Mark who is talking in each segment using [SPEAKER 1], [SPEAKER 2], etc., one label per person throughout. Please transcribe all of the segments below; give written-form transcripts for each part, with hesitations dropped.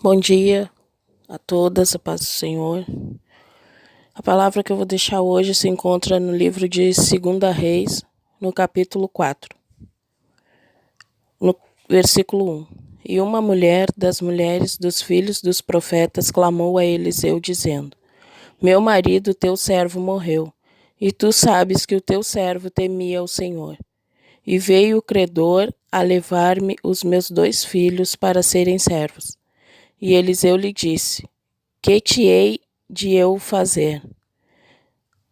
[SPEAKER 1] Bom dia a todas, a paz do Senhor. A palavra que eu vou deixar hoje se encontra no livro de 2 Reis, no capítulo 4, no versículo 1. E uma mulher das mulheres dos filhos dos profetas clamou a Eliseu, dizendo: Meu marido, teu servo, morreu, e tu sabes que o teu servo temia o Senhor. E veio o credor a levar-me os meus 2 filhos para serem servos. E Eliseu lhe disse: Que te hei de eu fazer?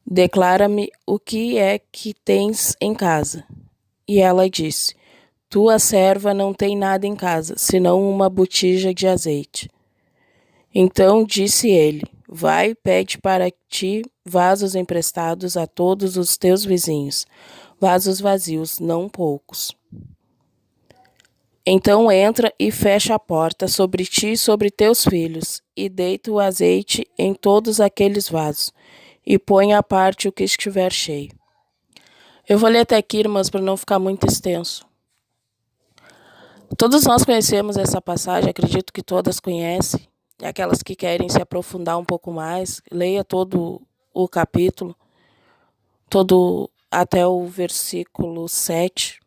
[SPEAKER 1] Declara-me o que é que tens em casa. E ela disse: Tua serva não tem nada em casa, senão uma botija de azeite. Então disse ele: Vai, pede para ti vasos emprestados a todos os teus vizinhos, vasos vazios, não poucos. Então entra e fecha a porta sobre ti e sobre teus filhos, e deita o azeite em todos aqueles vasos, e põe à parte o que estiver cheio. Eu vou ler até aqui, irmãs, para não ficar muito extenso. Todos nós conhecemos essa passagem, acredito que todas conhecem. E aquelas que querem se aprofundar um pouco mais, leia todo o capítulo, todo até o versículo 7.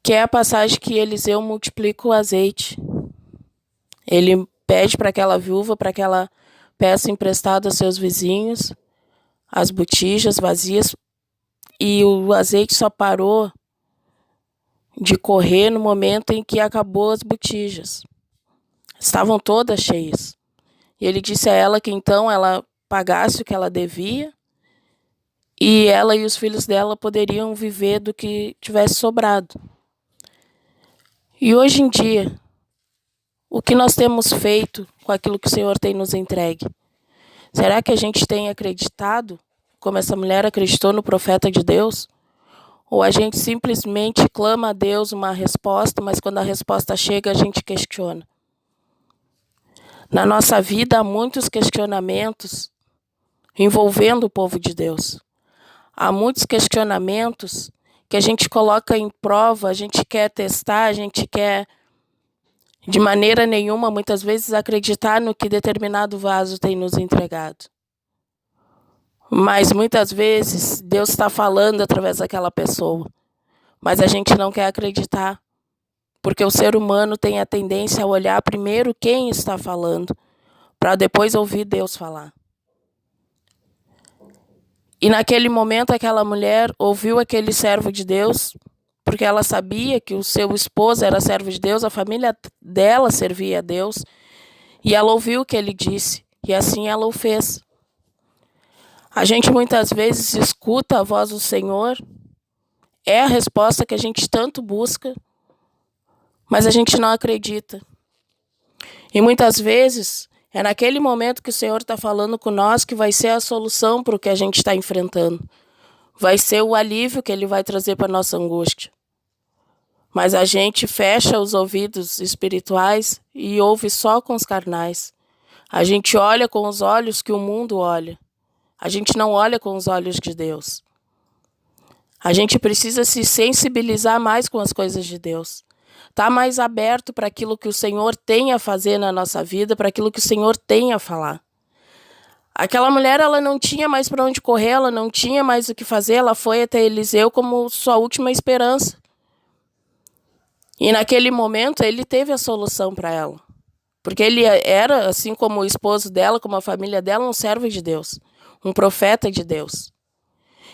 [SPEAKER 1] Que é a passagem que Eliseu multiplica o azeite. Ele pede para aquela viúva, para que ela peça emprestado a seus vizinhos as botijas vazias, e o azeite só parou de correr no momento em que acabou as botijas. Estavam todas cheias. E ele disse a ela que então ela pagasse o que ela devia, e ela e os filhos dela poderiam viver do que tivesse sobrado. E hoje em dia, o que nós temos feito com aquilo que o Senhor tem nos entregue? Será que a gente tem acreditado, como essa mulher acreditou no profeta de Deus? Ou a gente simplesmente clama a Deus uma resposta, mas quando a resposta chega, a gente questiona? Na nossa vida há muitos questionamentos envolvendo o povo de Deus. Há muitos questionamentos que a gente coloca em prova, a gente quer testar, a gente quer, de maneira nenhuma, muitas vezes, acreditar no que determinado vaso tem nos entregado. Mas muitas vezes Deus está falando através daquela pessoa, mas a gente não quer acreditar, porque o ser humano tem a tendência a olhar primeiro quem está falando, para depois ouvir Deus falar. E naquele momento aquela mulher ouviu aquele servo de Deus, porque ela sabia que o seu esposo era servo de Deus, a família dela servia a Deus, e ela ouviu o que ele disse, e assim ela o fez. A gente muitas vezes escuta a voz do Senhor, é a resposta que a gente tanto busca, mas a gente não acredita. E muitas vezes é naquele momento que o Senhor está falando com nós que vai ser a solução para o que a gente está enfrentando. Vai ser o alívio que Ele vai trazer para a nossa angústia. Mas a gente fecha os ouvidos espirituais e ouve só com os carnais. A gente olha com os olhos que o mundo olha. A gente não olha com os olhos de Deus. A gente precisa se sensibilizar mais com as coisas de Deus. Tá mais aberto para aquilo que o Senhor tem a fazer na nossa vida, para aquilo que o Senhor tem a falar. Aquela mulher, ela não tinha mais para onde correr, ela não tinha mais o que fazer, ela foi até Eliseu como sua última esperança. E naquele momento, ele teve a solução para ela. Porque ele era, assim como o esposo dela, como a família dela, um servo de Deus, um profeta de Deus.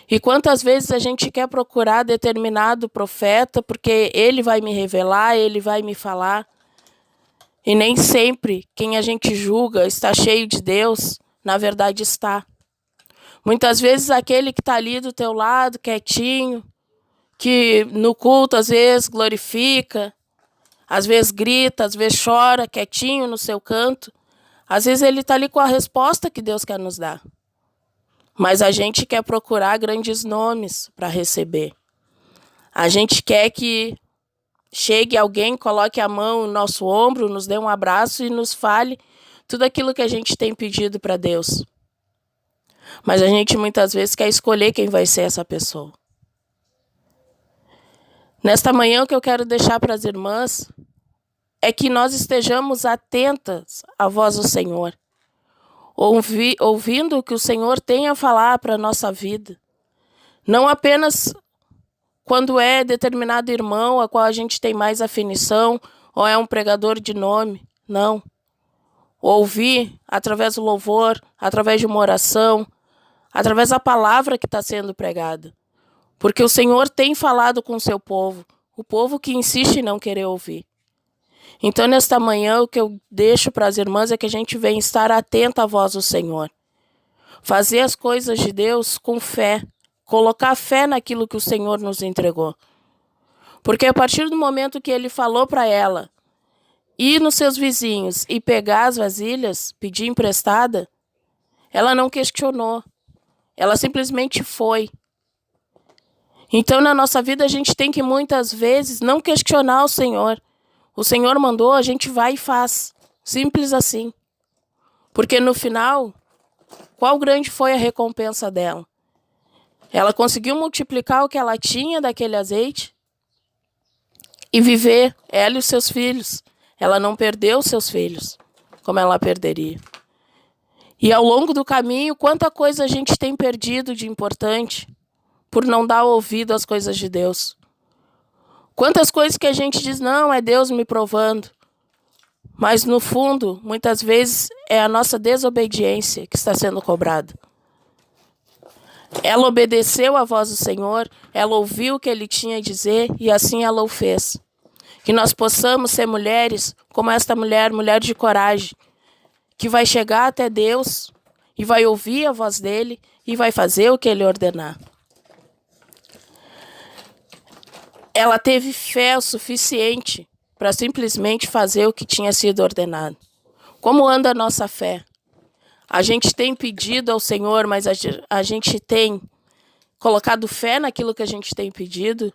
[SPEAKER 1] E quantas vezes a gente quer procurar determinado profeta porque ele vai me revelar, ele vai me falar. E nem sempre quem a gente julga está cheio de Deus, na verdade está. Muitas vezes aquele que está ali do teu lado, quietinho, que no culto às vezes glorifica, às vezes grita, às vezes chora, quietinho no seu canto. Às vezes ele está ali com a resposta que Deus quer nos dar. Mas a gente quer procurar grandes nomes para receber. A gente quer que chegue alguém, coloque a mão no nosso ombro, nos dê um abraço e nos fale tudo aquilo que a gente tem pedido para Deus. Mas a gente muitas vezes quer escolher quem vai ser essa pessoa. Nesta manhã, o que eu quero deixar para as irmãs é que nós estejamos atentas à voz do Senhor, ouvindo o que o Senhor tem a falar para a nossa vida. Não apenas quando é determinado irmão a qual a gente tem mais afinição, ou é um pregador de nome. Não. Ouvir através do louvor, através de uma oração, através da palavra que está sendo pregada. Porque o Senhor tem falado com o seu povo, o povo que insiste em não querer ouvir. Então, nesta manhã, o que eu deixo para as irmãs é que a gente venha estar atenta à voz do Senhor. Fazer as coisas de Deus com fé. Colocar fé naquilo que o Senhor nos entregou. Porque a partir do momento que Ele falou para ela ir nos seus vizinhos e pegar as vasilhas, pedir emprestada, ela não questionou. Ela simplesmente foi. Então, na nossa vida, a gente tem que muitas vezes não questionar o Senhor. O Senhor mandou, a gente vai e faz. Simples assim. Porque no final, qual grande foi a recompensa dela? Ela conseguiu multiplicar o que ela tinha daquele azeite e viver, ela e os seus filhos. Ela não perdeu os seus filhos, como ela perderia. E ao longo do caminho, quanta coisa a gente tem perdido de importante por não dar ouvido às coisas de Deus. Quantas coisas que a gente diz, não, é Deus me provando. Mas no fundo, muitas vezes, é a nossa desobediência que está sendo cobrada. Ela obedeceu à voz do Senhor, ela ouviu o que Ele tinha a dizer e assim ela o fez. Que nós possamos ser mulheres como esta mulher, mulher de coragem, que vai chegar até Deus e vai ouvir a voz dEle e vai fazer o que Ele ordenar. Ela teve fé o suficiente para simplesmente fazer o que tinha sido ordenado. Como anda a nossa fé? A gente tem pedido ao Senhor, mas a gente tem colocado fé naquilo que a gente tem pedido?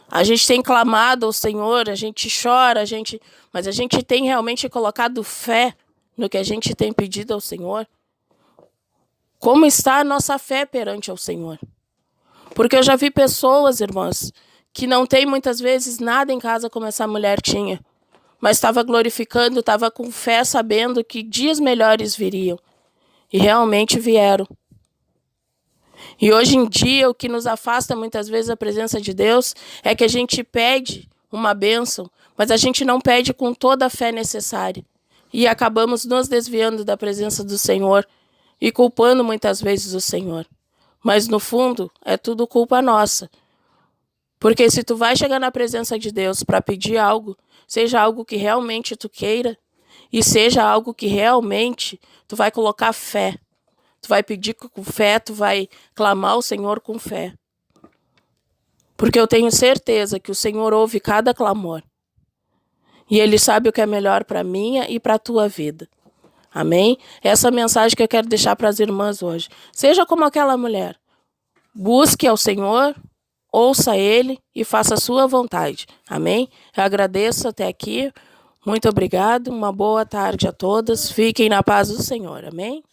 [SPEAKER 1] A gente tem clamado ao Senhor, a gente chora, mas a gente tem realmente colocado fé no que a gente tem pedido ao Senhor? Como está a nossa fé perante ao Senhor? Porque eu já vi pessoas, irmãs, que não têm muitas vezes nada em casa como essa mulher tinha, mas estava glorificando, estava com fé, sabendo que dias melhores viriam. E realmente vieram. E hoje em dia, o que nos afasta muitas vezes da presença de Deus é que a gente pede uma bênção, mas a gente não pede com toda a fé necessária. E acabamos nos desviando da presença do Senhor e culpando muitas vezes o Senhor. Mas no fundo, é tudo culpa nossa. Porque se tu vai chegar na presença de Deus para pedir algo, seja algo que realmente tu queira, e seja algo que realmente tu vai colocar fé. Tu vai pedir com fé, tu vai clamar ao Senhor com fé. Porque eu tenho certeza que o Senhor ouve cada clamor. E Ele sabe o que é melhor para a minha e para a tua vida. Amém? Essa é a mensagem que eu quero deixar para as irmãs hoje. Seja como aquela mulher. Busque ao Senhor, ouça Ele e faça a sua vontade. Amém? Eu agradeço até aqui. Muito obrigado, uma boa tarde a todas. Fiquem na paz do Senhor. Amém?